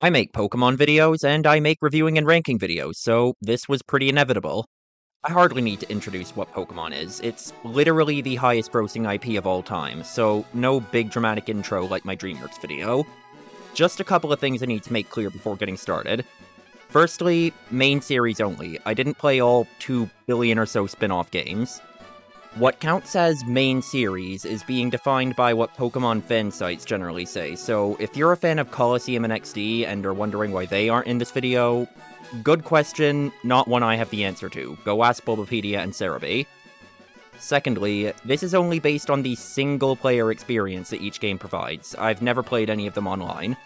I make Pokémon videos, and I make reviewing and ranking videos, so this was pretty inevitable. I hardly need to introduce what Pokémon is. It's literally the highest grossing IP of all time, so no big dramatic intro like my DreamWorks video. Just a couple of things I need to make clear before getting started. Firstly, main series only. I didn't play all 2 billion or so spin-off games. What counts as main series is being defined by what Pokémon fan sites generally say, so if you're a fan of Colosseum and XD and are wondering why they aren't in this video, good question, not one I have the answer to. Go ask Bulbapedia and Cerebi. Secondly, this is only based on the single-player experience that each game provides. I've never played any of them online.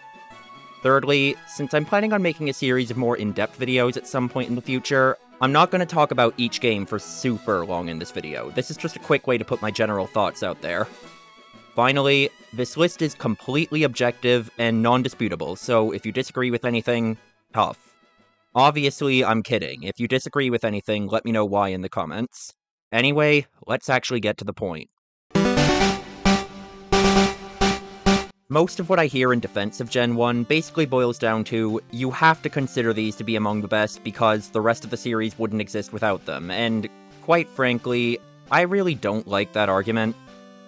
Thirdly, since I'm planning on making a series of more in-depth videos at some point in the future, I'm not going to talk about each game for super long in this video. This is just a quick way to put my general thoughts out there. Finally, this list is completely objective and non-disputable, so if you disagree with anything, tough. Obviously, I'm kidding. If you disagree with anything, let me know why in the comments. Anyway, let's actually get to the point. Most of what I hear in defense of Gen 1 basically boils down to, you have to consider these to be among the best because the rest of the series wouldn't exist without them, and quite frankly, I really don't like that argument.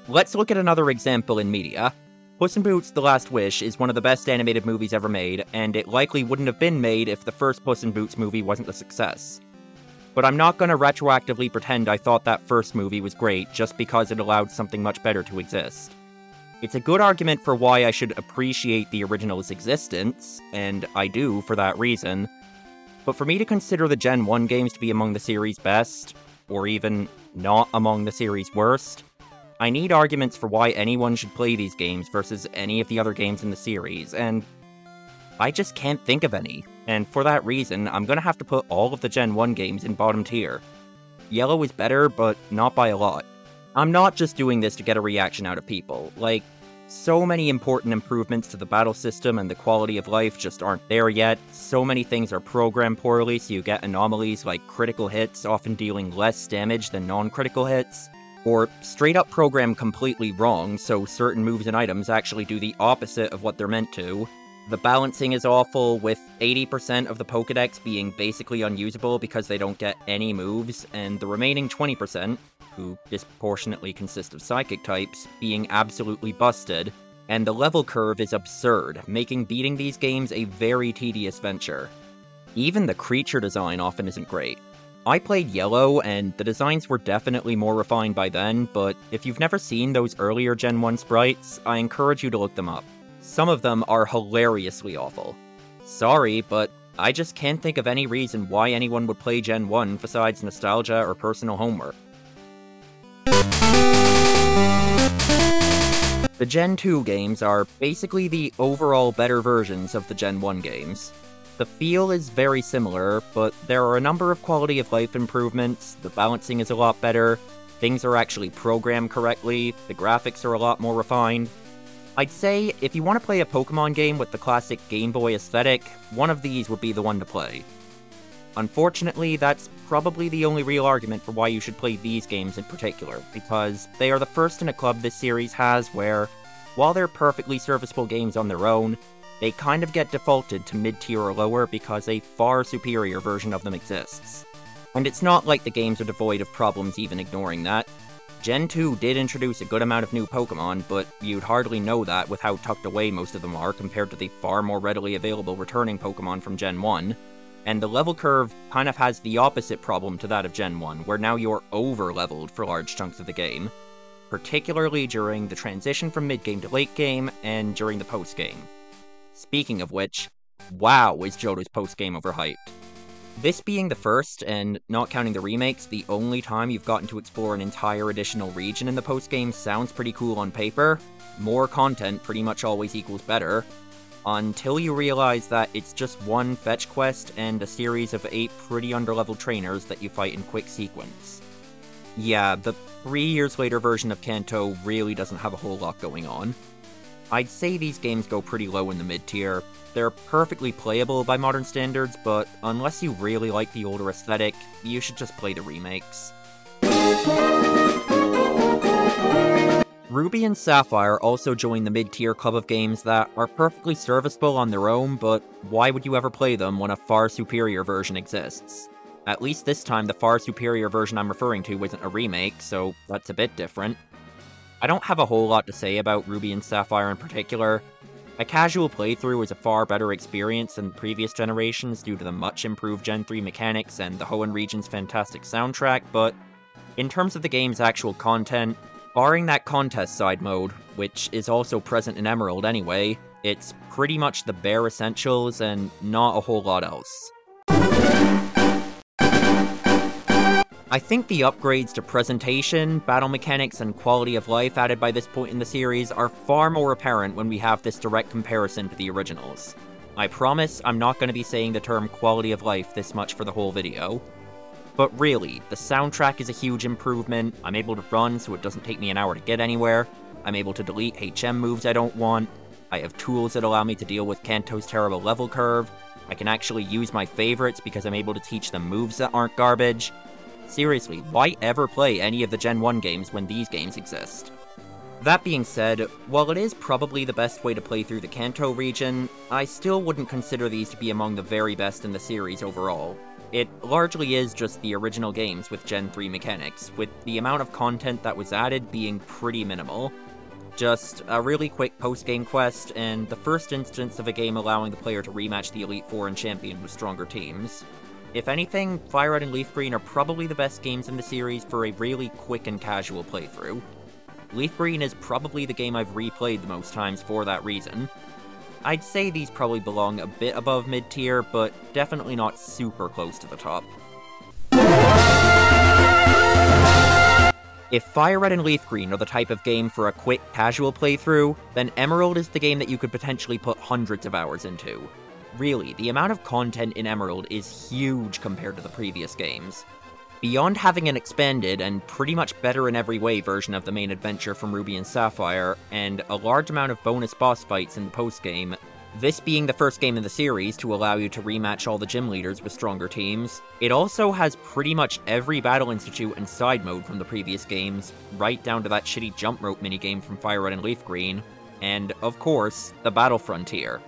Let's look at another example in media. Puss in Boots: The Last Wish is one of the best animated movies ever made, and it likely wouldn't have been made if the first Puss in Boots movie wasn't a success. But I'm not gonna retroactively pretend I thought that first movie was great just because it allowed something much better to exist. It's a good argument for why I should appreciate the original's existence, and I do for that reason, but for me to consider the Gen 1 games to be among the series' best, or even not among the series' worst, I need arguments for why anyone should play these games versus any of the other games in the series, and I just can't think of any, and for that reason, I'm gonna have to put all of the Gen 1 games in bottom tier. Yellow is better, but not by a lot. I'm not just doing this to get a reaction out of people. Like, so many important improvements to the battle system and the quality of life just aren't there yet. So many things are programmed poorly, so you get anomalies like critical hits often dealing less damage than non-critical hits, or straight up programmed completely wrong, so certain moves and items actually do the opposite of what they're meant to. The balancing is awful, with 80% of the Pokédex being basically unusable because they don't get any moves, and the remaining 20%, who disproportionately consist of psychic types, being absolutely busted, and the level curve is absurd, making beating these games a very tedious venture. Even the creature design often isn't great. I played Yellow, and the designs were definitely more refined by then, but if you've never seen those earlier Gen 1 sprites, I encourage you to look them up. Some of them are hilariously awful. Sorry, but I just can't think of any reason why anyone would play Gen 1 besides nostalgia or personal homework. The Gen 2 games are basically the overall better versions of the Gen 1 games. The feel is very similar, but there are a number of quality of life improvements, the balancing is a lot better, things are actually programmed correctly, the graphics are a lot more refined. I'd say, if you want to play a Pokémon game with the classic Game Boy aesthetic, one of these would be the one to play. Unfortunately, that's probably the only real argument for why you should play these games in particular, because they are the first in a club this series has where, while they're perfectly serviceable games on their own, they kind of get defaulted to mid-tier or lower because a far superior version of them exists. And it's not like the games are devoid of problems even ignoring that. Gen 2 did introduce a good amount of new Pokémon, but you'd hardly know that with how tucked away most of them are compared to the far more readily available returning Pokémon from Gen 1. And the level curve kind of has the opposite problem to that of Gen 1, where now you're over-leveled for large chunks of the game, particularly during the transition from mid-game to late-game, and during the post-game. Speaking of which, wow is Johto's post-game overhyped. This being the first, and not counting the remakes, the only time you've gotten to explore an entire additional region in the post-game sounds pretty cool on paper. More content pretty much always equals better, until you realize that it's just one fetch quest and a series of 8 pretty underleveled trainers that you fight in quick sequence. Yeah, the 3 years later version of Kanto really doesn't have a whole lot going on. I'd say these games go pretty low in the mid-tier. They're perfectly playable by modern standards, but unless you really like the older aesthetic, you should just play the remakes. Ruby and Sapphire also join the mid-tier club of games that are perfectly serviceable on their own, but why would you ever play them when a far superior version exists? At least this time, the far superior version I'm referring to isn't a remake, so that's a bit different. I don't have a whole lot to say about Ruby and Sapphire in particular. A casual playthrough was a far better experience than previous generations due to the much improved Gen 3 mechanics and the Hoenn region's fantastic soundtrack, but in terms of the game's actual content, barring that contest side mode, which is also present in Emerald anyway, it's pretty much the bare essentials and not a whole lot else. I think the upgrades to presentation, battle mechanics, and quality of life added by this point in the series are far more apparent when we have this direct comparison to the originals. I promise I'm not going to be saying the term quality of life this much for the whole video. But really, the soundtrack is a huge improvement. I'm able to run so it doesn't take me an hour to get anywhere. I'm able to delete HM moves I don't want. I have tools that allow me to deal with Kanto's terrible level curve. I can actually use my favorites because I'm able to teach them moves that aren't garbage. Seriously, why ever play any of the Gen 1 games when these games exist? That being said, while it is probably the best way to play through the Kanto region, I still wouldn't consider these to be among the very best in the series overall. It largely is just the original games with Gen 3 mechanics, with the amount of content that was added being pretty minimal. Just a really quick post-game quest, and the first instance of a game allowing the player to rematch the Elite Four and Champion with stronger teams. If anything, FireRed and LeafGreen are probably the best games in the series for a really quick and casual playthrough. LeafGreen is probably the game I've replayed the most times for that reason. I'd say these probably belong a bit above mid-tier, but definitely not super close to the top. If FireRed and LeafGreen are the type of game for a quick, casual playthrough, then Emerald is the game that you could potentially put hundreds of hours into. Really, the amount of content in Emerald is huge compared to the previous games. Beyond having an expanded, and pretty much better in every way version of the main adventure from Ruby and Sapphire, and a large amount of bonus boss fights in the post-game, this being the first game in the series to allow you to rematch all the gym leaders with stronger teams, it also has pretty much every Battle Institute and side mode from the previous games, right down to that shitty jump rope minigame from FireRed and LeafGreen, and, of course, the Battle Frontier.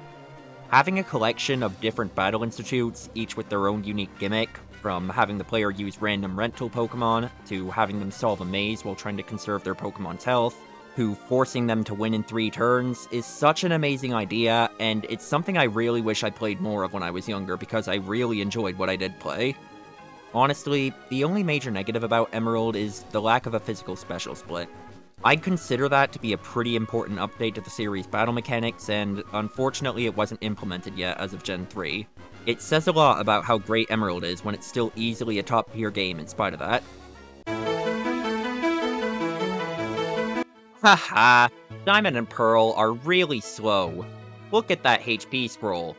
Having a collection of different Battle Institutes, each with their own unique gimmick, from having the player use random rental Pokémon, to having them solve a maze while trying to conserve their Pokémon's health, to forcing them to win in 3 turns, is such an amazing idea, and it's something I really wish I played more of when I was younger because I really enjoyed what I did play. Honestly, the only major negative about Emerald is the lack of a physical special split. I'd consider that to be a pretty important update to the series' battle mechanics, and unfortunately it wasn't implemented yet as of Gen 3. It says a lot about how great Emerald is when it's still easily a top-tier game in spite of that. Haha, Diamond and Pearl are really slow. Look at that HP scroll.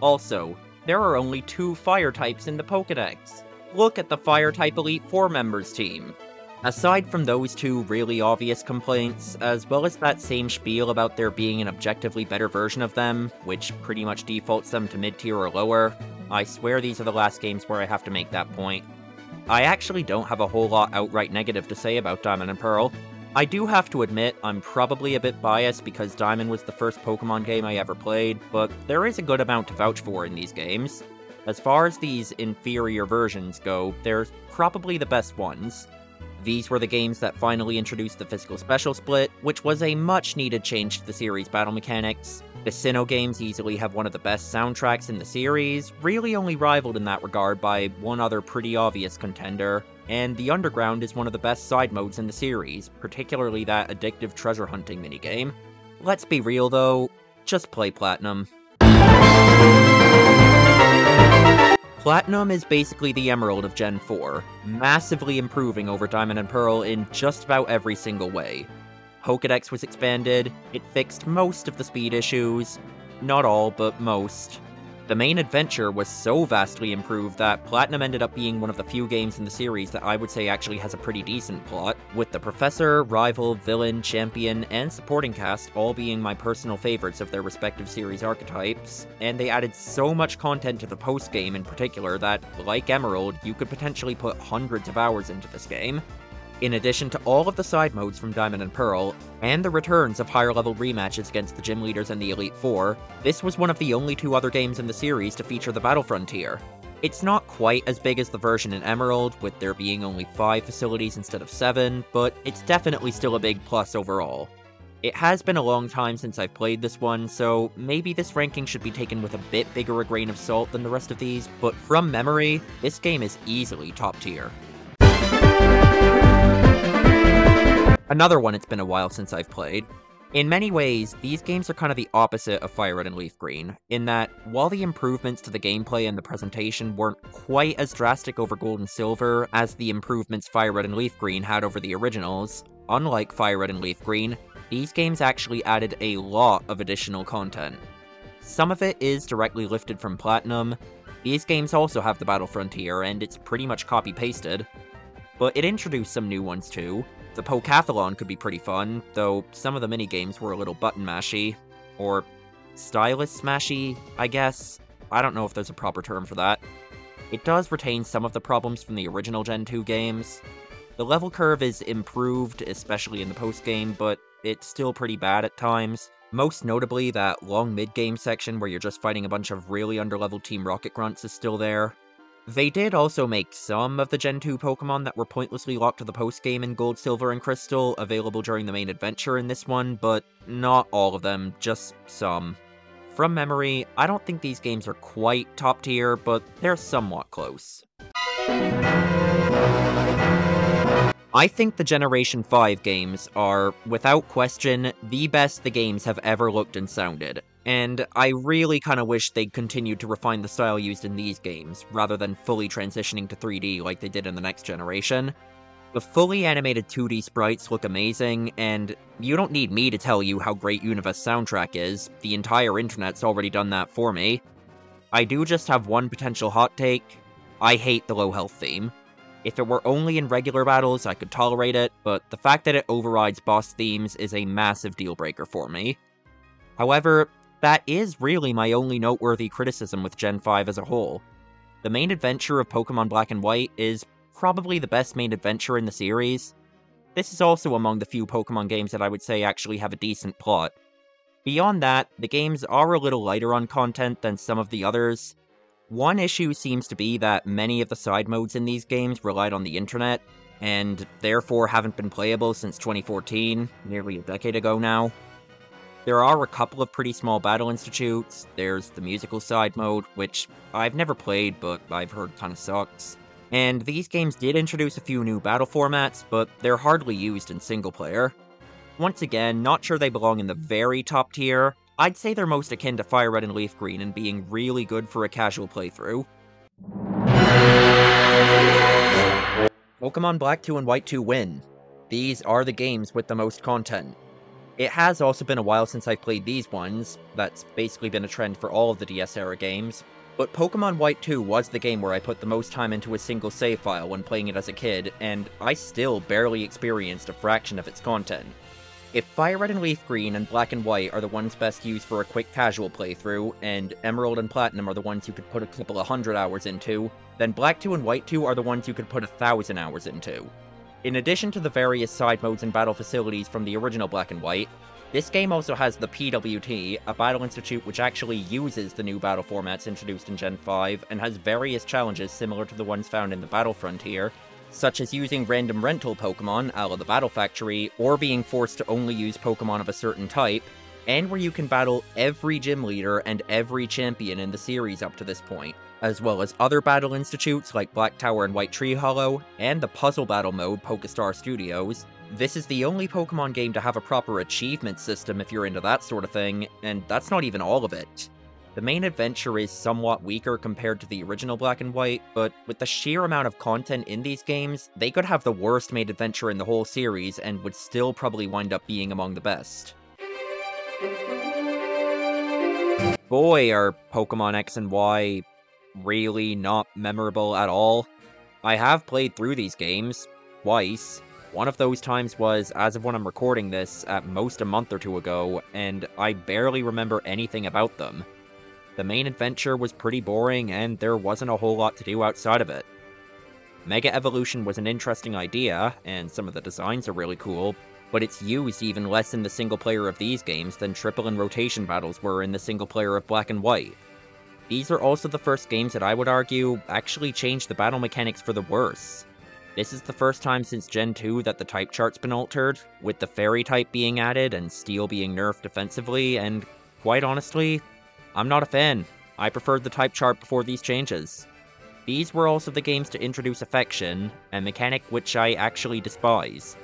Also, there are only 2 fire types in the Pokédex. Look at the Fire-type Elite Four members team. Aside from those 2 really obvious complaints, as well as that same spiel about there being an objectively better version of them, which pretty much defaults them to mid-tier or lower, I swear these are the last games where I have to make that point. I actually don't have a whole lot outright negative to say about Diamond and Pearl. I do have to admit, I'm probably a bit biased because Diamond was the first Pokémon game I ever played, but there is a good amount to vouch for in these games. As far as these inferior versions go, they're probably the best ones. These were the games that finally introduced the physical special split, which was a much-needed change to the series' battle mechanics. The Sinnoh games easily have one of the best soundtracks in the series, really only rivaled in that regard by one other pretty obvious contender, and the Underground is one of the best side modes in the series, particularly that addictive treasure hunting minigame. Let's be real though, just play Platinum. Platinum is basically the Emerald of Gen 4, massively improving over Diamond and Pearl in just about every single way. Pokédex was expanded, it fixed most of the speed issues, not all, but most. The main adventure was so vastly improved that Platinum ended up being one of the few games in the series that I would say actually has a pretty decent plot, with the Professor, Rival, Villain, Champion, and supporting cast all being my personal favorites of their respective series archetypes, and they added so much content to the post-game in particular that, like Emerald, you could potentially put hundreds of hours into this game. In addition to all of the side modes from Diamond and Pearl, and the returns of higher level rematches against the Gym Leaders and the Elite Four, this was one of the only 2 other games in the series to feature the Battle Frontier. It's not quite as big as the version in Emerald, with there being only 5 facilities instead of 7, but it's definitely still a big plus overall. It has been a long time since I've played this one, so maybe this ranking should be taken with a bit bigger a grain of salt than the rest of these, but from memory, this game is easily top tier. Another one it's been a while since I've played. In many ways, these games are kind of the opposite of FireRed and LeafGreen, in that, while the improvements to the gameplay and the presentation weren't quite as drastic over Gold and Silver as the improvements FireRed and LeafGreen had over the originals, unlike FireRed and LeafGreen, these games actually added a lot of additional content. Some of it is directly lifted from Platinum. These games also have the Battle Frontier, and it's pretty much copy-pasted. But it introduced some new ones too. The Pokathlon could be pretty fun, though some of the minigames were a little button-mashy. Or stylus-smashy, I guess. I don't know if there's a proper term for that. It does retain some of the problems from the original Gen 2 games. The level curve is improved, especially in the post-game, but it's still pretty bad at times. Most notably, that long mid-game section where you're just fighting a bunch of really underleveled Team Rocket grunts is still there. They did also make some of the Gen 2 Pokemon that were pointlessly locked to the post-game in Gold, Silver, and Crystal available during the main adventure in this one, but not all of them, just some. From memory, I don't think these games are quite top tier, but they're somewhat close. I think the Generation 5 games are, without question, the best the games have ever looked and sounded, and I really kinda wish they'd continued to refine the style used in these games, rather than fully transitioning to 3D like they did in the next generation. The fully animated 2D sprites look amazing, and you don't need me to tell you how great Univa's soundtrack is, the entire internet's already done that for me. I do just have one potential hot take: I hate the low health theme. If it were only in regular battles, I could tolerate it, but the fact that it overrides boss themes is a massive deal breaker for me. However, that is really my only noteworthy criticism with Gen 5 as a whole. The main adventure of Pokémon Black and White is probably the best main adventure in the series. This is also among the few Pokémon games that I would say actually have a decent plot. Beyond that, the games are a little lighter on content than some of the others. One issue seems to be that many of the side modes in these games relied on the internet, and therefore haven't been playable since 2014, nearly a decade ago now. There are a couple of pretty small battle institutes. There's the musical side mode, which I've never played, but I've heard kinda sucks. And these games did introduce a few new battle formats, but they're hardly used in single player. Once again, not sure they belong in the very top tier. I'd say they're most akin to FireRed and LeafGreen in being really good for a casual playthrough. Pokémon Black 2 and White 2 win. These are the games with the most content. It has also been a while since I've played these ones, that's basically been a trend for all of the DS-era games, but Pokémon White 2 was the game where I put the most time into a single save file when playing it as a kid, and I still barely experienced a fraction of its content. If FireRed and LeafGreen and Black and White are the ones best used for a quick casual playthrough, and Emerald and Platinum are the ones you could put a couple of 100 hours into, then Black 2 and White 2 are the ones you could put 1,000 hours into. In addition to the various side modes and battle facilities from the original Black and White, this game also has the PWT, a battle institute which actually uses the new battle formats introduced in Gen 5, and has various challenges similar to the ones found in the Battle Frontier, such as using random rental Pokémon, a la the Battle Factory, or being forced to only use Pokémon of a certain type, and where you can battle every gym leader and every champion in the series up to this point, as well as other battle institutes like Black Tower and White Tree Hollow, and the puzzle battle mode Pokestar Studios. This is the only Pokémon game to have a proper achievement system if you're into that sort of thing, and that's not even all of it. The main adventure is somewhat weaker compared to the original Black and White, but with the sheer amount of content in these games, they could have the worst main adventure in the whole series and would still probably wind up being among the best. Boy, are Pokémon X and Y really not memorable at all. I have played through these games twice. One of those times was, as of when I'm recording this, at most a month or two ago, and I barely remember anything about them. The main adventure was pretty boring, and there wasn't a whole lot to do outside of it. Mega Evolution was an interesting idea, and some of the designs are really cool, but it's used even less in the single player of these games than triple and rotation battles were in the single player of Black and White. These are also the first games that I would argue actually changed the battle mechanics for the worse. This is the first time since Gen 2 that the type chart's been altered, with the Fairy type being added and Steel being nerfed defensively, and quite honestly, I'm not a fan. I preferred the type chart before these changes. These were also the games to introduce Affection, a mechanic which I actually despise.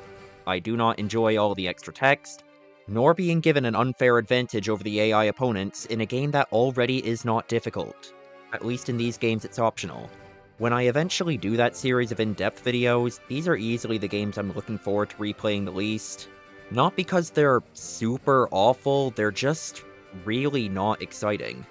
I do not enjoy all the extra text, nor being given an unfair advantage over the AI opponents in a game that already is not difficult. At least in these games it's optional. When I eventually do that series of in-depth videos, these are easily the games I'm looking forward to replaying the least. Not because they're super awful, they're just really not exciting.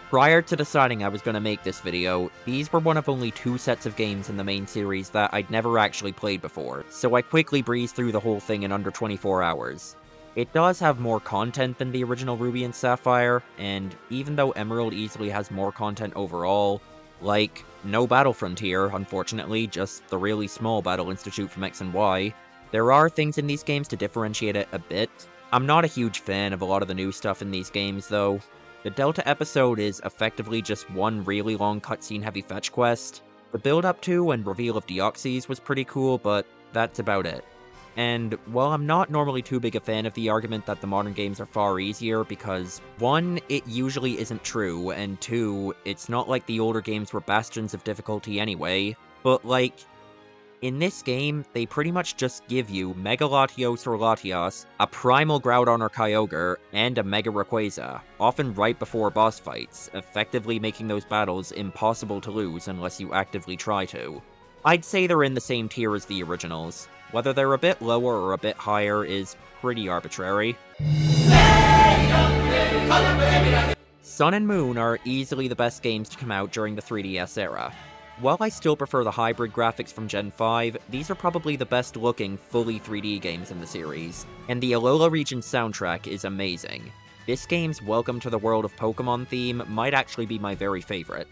Prior to deciding I was going to make this video, these were one of only 2 sets of games in the main series that I'd never actually played before, so I quickly breezed through the whole thing in under 24 hours. It does have more content than the original Ruby and Sapphire, and even though Emerald easily has more content overall, like, no Battle Frontier, unfortunately, just the really small Battle Institute from X and Y, there are things in these games to differentiate it a bit. I'm not a huge fan of a lot of the new stuff in these games, though. The Delta episode is effectively just one really long cutscene-heavy fetch quest. The build-up to and reveal of Deoxys was pretty cool, but that's about it. And while I'm not normally too big a fan of the argument that the modern games are far easier, because 1, it usually isn't true, and 2, it's not like the older games were bastions of difficulty anyway, but like, in this game, they pretty much just give you Mega Latios or Latias, a Primal Groudon or Kyogre, and a Mega Rayquaza, often right before boss fights, effectively making those battles impossible to lose unless you actively try to. I'd say they're in the same tier as the originals. Whether they're a bit lower or a bit higher is pretty arbitrary. Sun and Moon are easily the best games to come out during the 3DS era. While I still prefer the hybrid graphics from Gen 5, these are probably the best looking, fully 3D games in the series, and the Alola region soundtrack is amazing. This game's Welcome to the World of Pokémon theme might actually be my very favorite.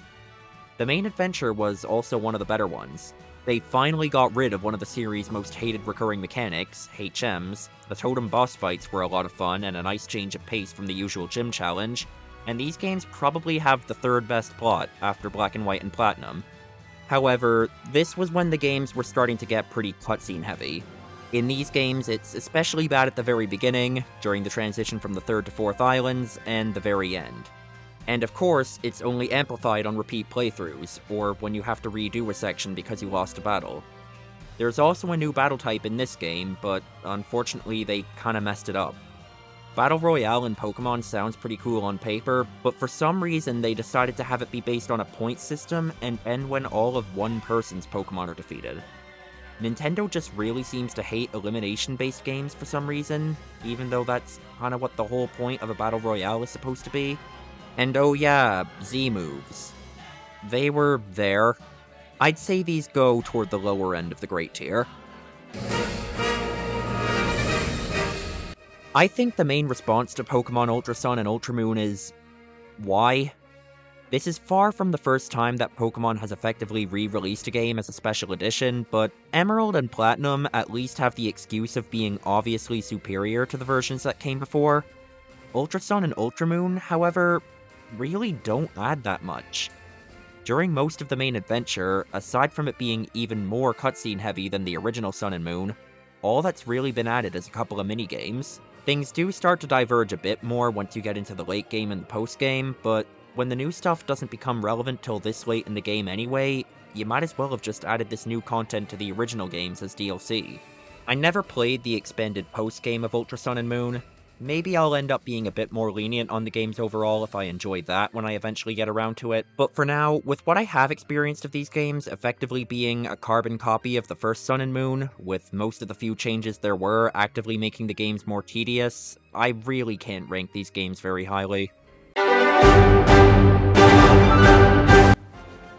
The main adventure was also one of the better ones. They finally got rid of one of the series' most hated recurring mechanics, HMs, the totem boss fights were a lot of fun and a nice change of pace from the usual gym challenge, and these games probably have the 3rd best plot after Black and White and Platinum. However, this was when the games were starting to get pretty cutscene heavy. In these games, it's especially bad at the very beginning, during the transition from the 3rd to 4th islands, and the very end. And of course, it's only amplified on repeat playthroughs, or when you have to redo a section because you lost a battle. There's also a new battle type in this game, but unfortunately they kinda messed it up. Battle Royale in Pokémon sounds pretty cool on paper, but for some reason they decided to have it be based on a point system and end when all of one person's Pokémon are defeated. Nintendo just really seems to hate elimination-based games for some reason, even though that's kinda what the whole point of a Battle Royale is supposed to be. And oh yeah, Z-moves. They were there. I'd say these go toward the lower end of the great tier. I think the main response to Pokémon Ultra Sun and Ultra Moon is... why? This is far from the first time that Pokémon has effectively re-released a game as a special edition, but Emerald and Platinum at least have the excuse of being obviously superior to the versions that came before. Ultra Sun and Ultra Moon, however, really don't add that much. During most of the main adventure, aside from it being even more cutscene heavy than the original Sun and Moon, all that's really been added is a couple of minigames. Things do start to diverge a bit more once you get into the late game and the post game, but when the new stuff doesn't become relevant till this late in the game anyway, you might as well have just added this new content to the original games as DLC. I never played the expanded post game of Ultra Sun and Moon. Maybe I'll end up being a bit more lenient on the games overall if I enjoy that when I eventually get around to it, but for now, with what I have experienced of these games effectively being a carbon copy of the first Sun and Moon, with most of the few changes there were actively making the games more tedious, I really can't rank these games very highly.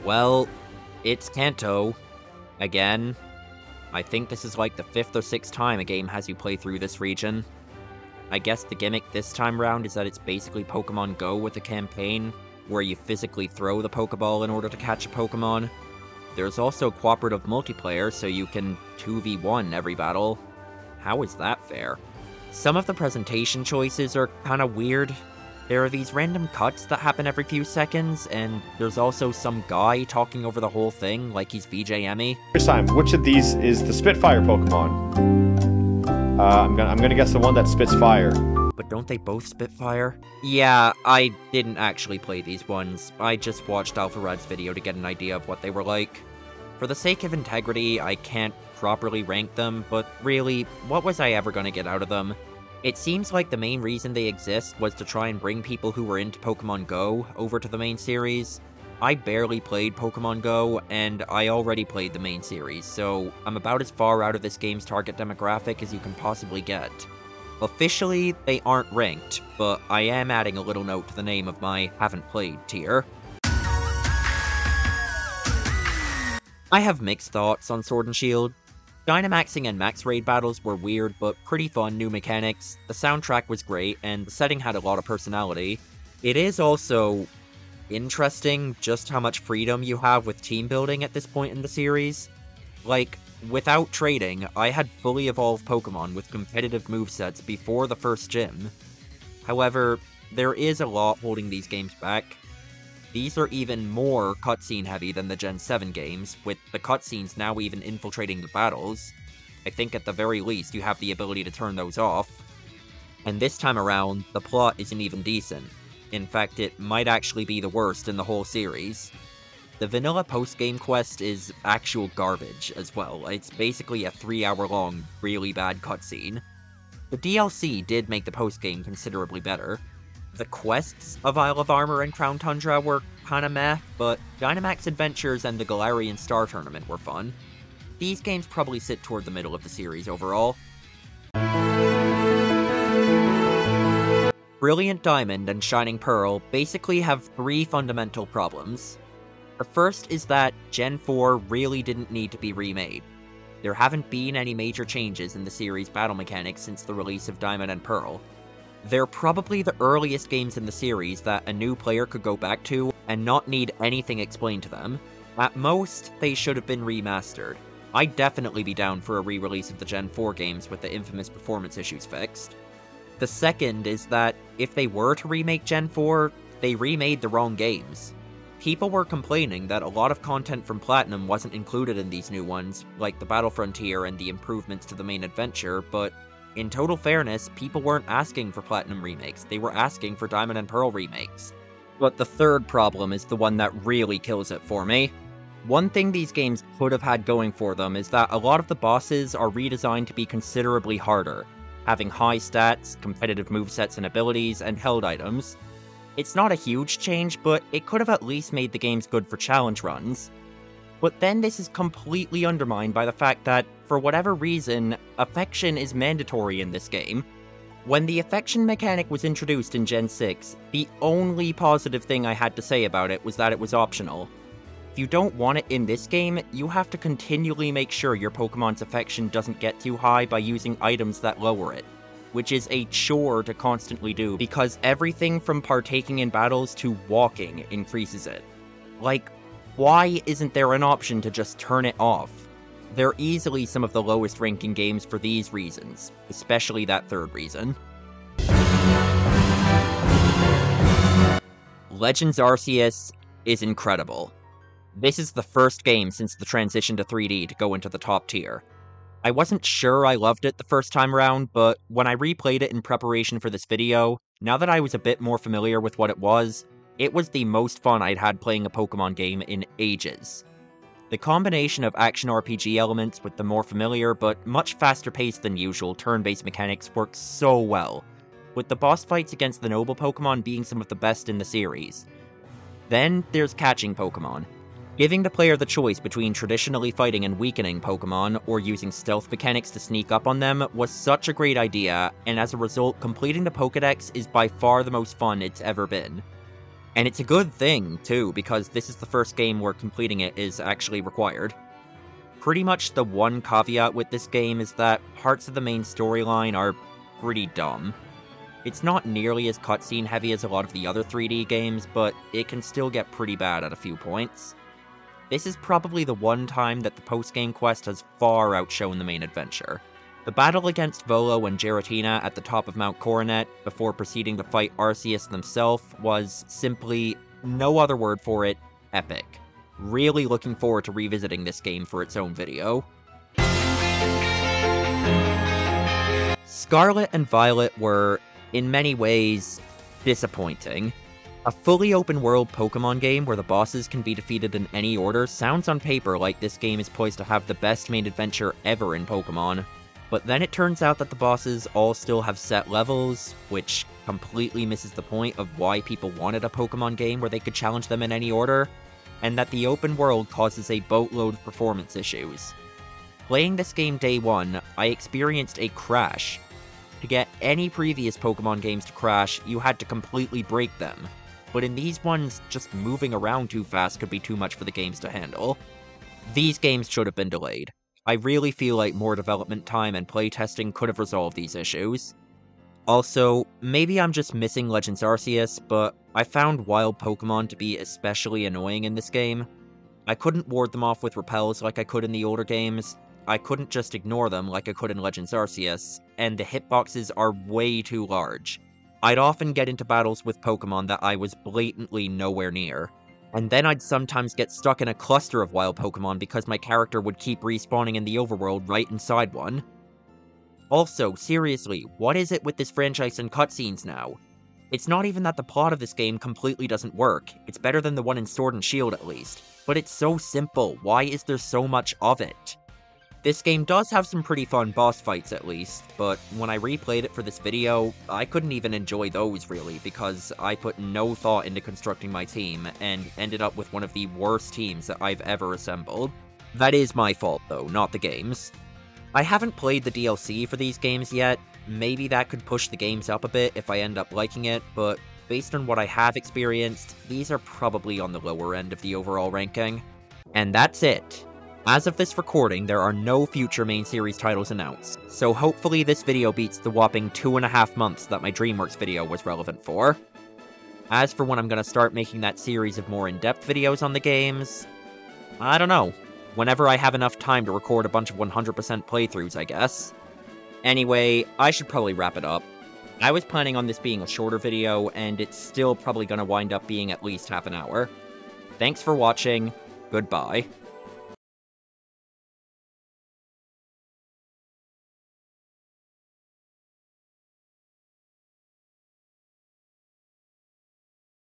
Well, it's Kanto. Again. I think this is like the 5th or 6th time a game has you play through this region. I guess the gimmick this time round is that it's basically Pokemon Go with a campaign. where you physically throw the Pokeball in order to catch a Pokemon. There's also cooperative multiplayer, so you can 2v1 every battle. How is that fair? Some of the presentation choices are kinda weird. There are these random cuts that happen every few seconds, and there's also some guy talking over the whole thing like he's VJ Emmy. First time, which of these is the Spitfire Pokemon? I'm gonna guess the one that spits fire. But don't they both spit fire? Yeah, I didn't actually play these ones. I just watched AlphaRed's video to get an idea of what they were like. For the sake of integrity, I can't properly rank them, but really, what was I ever gonna get out of them? It seems like the main reason they exist was to try and bring people who were into Pokemon Go over to the main series. I barely played Pokemon Go, and I already played the main series, so I'm about as far out of this game's target demographic as you can possibly get. Officially, they aren't ranked, but I am adding a little note to the name of my haven't played tier. I have mixed thoughts on Sword and Shield. Dynamaxing and max raid battles were weird but pretty fun new mechanics, the soundtrack was great, and the setting had a lot of personality. It is also interesting just how much freedom you have with team building at this point in the series. Like, without trading, I had fully evolved Pokemon with competitive movesets before the first gym. However, there is a lot holding these games back. These are even more cutscene heavy than the Gen 7 games, with the cutscenes now even infiltrating the battles. I think at the very least you have the ability to turn those off. And this time around, the plot isn't even decent. In fact, it might actually be the worst in the whole series. The vanilla post-game quest is actual garbage as well. It's basically a 3-hour-long, really bad cutscene. The DLC did make the post-game considerably better. The quests of Isle of Armor and Crown Tundra were kinda meh, but Dynamax Adventures and the Galarian Star Tournament were fun. These games probably sit toward the middle of the series overall. Brilliant Diamond and Shining Pearl basically have 3 fundamental problems. The first is that Gen 4 really didn't need to be remade. There haven't been any major changes in the series' battle mechanics since the release of Diamond and Pearl. They're probably the earliest games in the series that a new player could go back to and not need anything explained to them. At most, they should have been remastered. I'd definitely be down for a re-release of the Gen 4 games with the infamous performance issues fixed. The second is that, if they were to remake Gen 4, they remade the wrong games. People were complaining that a lot of content from Platinum wasn't included in these new ones, like the Battle Frontier and the improvements to the main adventure, but in total fairness, people weren't asking for Platinum remakes, they were asking for Diamond and Pearl remakes. But the third problem is the one that really kills it for me. One thing these games could have had going for them is that a lot of the bosses are redesigned to be considerably harder, having high stats, competitive movesets and abilities, and held items. It's not a huge change, but it could have at least made the games good for challenge runs. But then this is completely undermined by the fact that, for whatever reason, affection is mandatory in this game. When the affection mechanic was introduced in Gen 6, the only positive thing I had to say about it was that it was optional. If you don't want it in this game, you have to continually make sure your Pokemon's affection doesn't get too high by using items that lower it, which is a chore to constantly do because everything from partaking in battles to walking increases it. Like, why isn't there an option to just turn it off? They're easily some of the lowest ranking games for these reasons, especially that third reason. Legends Arceus is incredible. This is the first game since the transition to 3D to go into the top tier. I wasn't sure I loved it the first time around, but when I replayed it in preparation for this video, now that I was a bit more familiar with what it was the most fun I'd had playing a Pokemon game in ages. The combination of action RPG elements with the more familiar but much faster paced than usual turn-based mechanics works so well, with the boss fights against the noble Pokemon being some of the best in the series. Then there's catching Pokemon. Giving the player the choice between traditionally fighting and weakening Pokemon, or using stealth mechanics to sneak up on them, was such a great idea, and as a result, completing the Pokédex is by far the most fun it's ever been. And it's a good thing, too, because this is the first game where completing it is actually required. Pretty much the one caveat with this game is that parts of the main storyline are pretty dumb. It's not nearly as cutscene heavy as a lot of the other 3D games, but it can still get pretty bad at a few points. This is probably the one time that the post-game quest has far outshone the main adventure. The battle against Volo and Giratina at the top of Mount Coronet, before proceeding to fight Arceus himself, was simply, no other word for it, epic. Really looking forward to revisiting this game for its own video. Scarlet and Violet were, in many ways, disappointing. A fully open-world Pokémon game where the bosses can be defeated in any order sounds on paper like this game is poised to have the best main adventure ever in Pokémon, but then it turns out that the bosses all still have set levels, which completely misses the point of why people wanted a Pokémon game where they could challenge them in any order, and that the open world causes a boatload of performance issues. Playing this game day one, I experienced a crash. To get any previous Pokémon games to crash, you had to completely break them. But in these ones, just moving around too fast could be too much for the games to handle. These games should have been delayed. I really feel like more development time and playtesting could have resolved these issues. Also, maybe I'm just missing Legends Arceus, but I found wild Pokémon to be especially annoying in this game. I couldn't ward them off with repels like I could in the older games, I couldn't just ignore them like I could in Legends Arceus, and the hitboxes are way too large. I'd often get into battles with Pokémon that I was blatantly nowhere near, and then I'd sometimes get stuck in a cluster of wild Pokémon because my character would keep respawning in the overworld right inside one. Also, seriously, what is it with this franchise and cutscenes now? It's not even that the plot of this game completely doesn't work, it's better than the one in Sword and Shield at least, but it's so simple, why is there so much of it? This game does have some pretty fun boss fights at least, but when I replayed it for this video, I couldn't even enjoy those really, because I put no thought into constructing my team, and ended up with one of the worst teams that I've ever assembled. That is my fault though, not the game's. I haven't played the DLC for these games yet, maybe that could push the games up a bit if I end up liking it, but based on what I have experienced, these are probably on the lower end of the overall ranking. And that's it. As of this recording, there are no future main series titles announced, so hopefully this video beats the whopping 2.5 months that my DreamWorks video was relevant for. As for when I'm gonna start making that series of more in-depth videos on the games, I don't know. Whenever I have enough time to record a bunch of 100% playthroughs, I guess. Anyway, I should probably wrap it up. I was planning on this being a shorter video, and it's still probably gonna wind up being at least half an hour. Thanks for watching, goodbye.